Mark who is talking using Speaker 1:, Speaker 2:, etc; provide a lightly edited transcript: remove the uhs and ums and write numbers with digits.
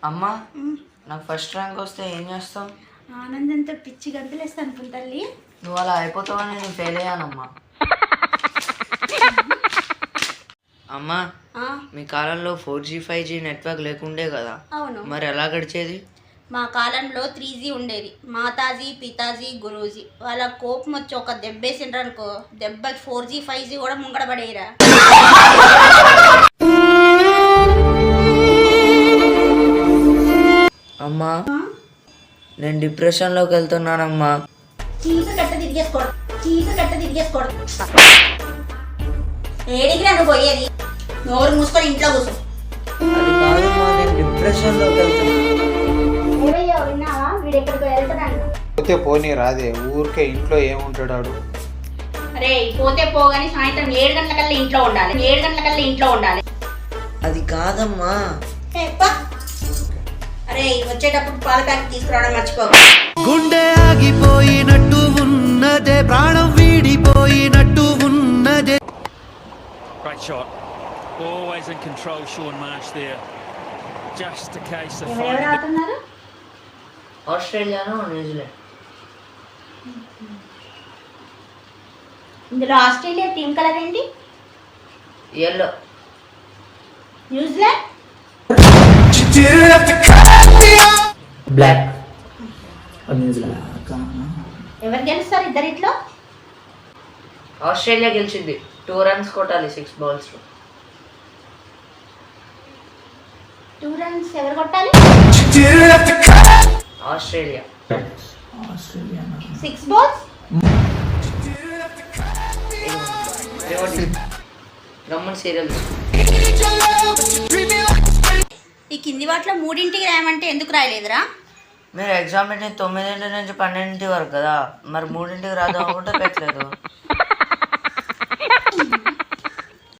Speaker 1: అమ్మా నాకు first rank వస్తే ఏం చేస్తావు?
Speaker 2: ఆనందంతో పిచ్చి గంతులేస్తాను తల్లి.
Speaker 1: నువ్వు అలా అయిపోతావని నేను ఫెయిల్ అయ్యానమ్మా. అమ్మా మీ కాలంలో 4G 5G నెట్వర్క్ లేకుండే కదా?
Speaker 2: అవును.
Speaker 1: మరి ఎలా గడిచేది?
Speaker 2: మా కాలంలో 3G ఉండేది. మాతాజీ పితాజీ గురూజీ వాళ్ళ కోపం వచ్చి ఒక దెబ్బేసిండ్రు అనుకో, దెబ్బకి 4G 5G కూడా ముంగడబడేరా.
Speaker 1: అమ్మా నేను డిప్రెషన్లోకి వెళ్తున్నానమ్మా.
Speaker 2: చీక కట్ట తిరిగేసుకోవడం ఏడికి నువ్వు పోయేది? నోరు మూసుకొని ఇంట్లో కూర్చో.
Speaker 1: అది కాదమ్మా, నేను డిప్రెషన్లోకి వెళ్తున్నాను.
Speaker 2: విన్నావా? వీడు ఎక్కడికి వెళ్తున్నాడు.
Speaker 3: పోతే పోనీ రాదే, ఊరికే ఇంట్లో ఏముంటాడు.
Speaker 2: అరే పోతే పోగాని సాయంత్రం 7 గంటలకల్లా ఇంట్లో ఉండాలి.
Speaker 1: అది కాదమ్మా.
Speaker 2: అరే వచ్చేటప్పుడు పాల ప్యాకెట్ తీసుకురావడం మర్చిపోకు.
Speaker 4: గుండె ఆగిపోయినట్టు ఉన్నదే, ప్రాణం వీడిపోయినట్టు ఉన్నదే.
Speaker 5: Great shot. Always in control, Sean Marsh there. Just a case of finding the...
Speaker 1: ఆస్ట్రేలియాను న్యూజిలాండ్.
Speaker 2: ఇందులో ఆస్ట్రేలియా టీం కలర్ ఏంటి?
Speaker 1: ఎల్లో.
Speaker 2: New Zealand
Speaker 6: black. న్యూజిలాండ్.
Speaker 2: ఎవరు గెలుస్తారు ఇద్దరిట్లో?
Speaker 1: ఆస్ట్రేలియా గెలిచింది. 2 runs కొట్టాలి 6 balls లో.
Speaker 2: 2 runs ఎవరు కొట్టాలి?
Speaker 1: ఆస్ట్రేలియా.
Speaker 2: 6 balls.
Speaker 1: రమ్మని సీరియల్.
Speaker 2: ఈ కింది వాటిలో 3ంటికి రాయమంటే ఎందుకు రాయలేదురా?
Speaker 1: మీరు ఎగ్జామ్ పెట్టి 9 నుంచి 12 వరకు కదా, మరి 3ంటికి రాద్దాం అనుకుంటే పెట్టలేదు.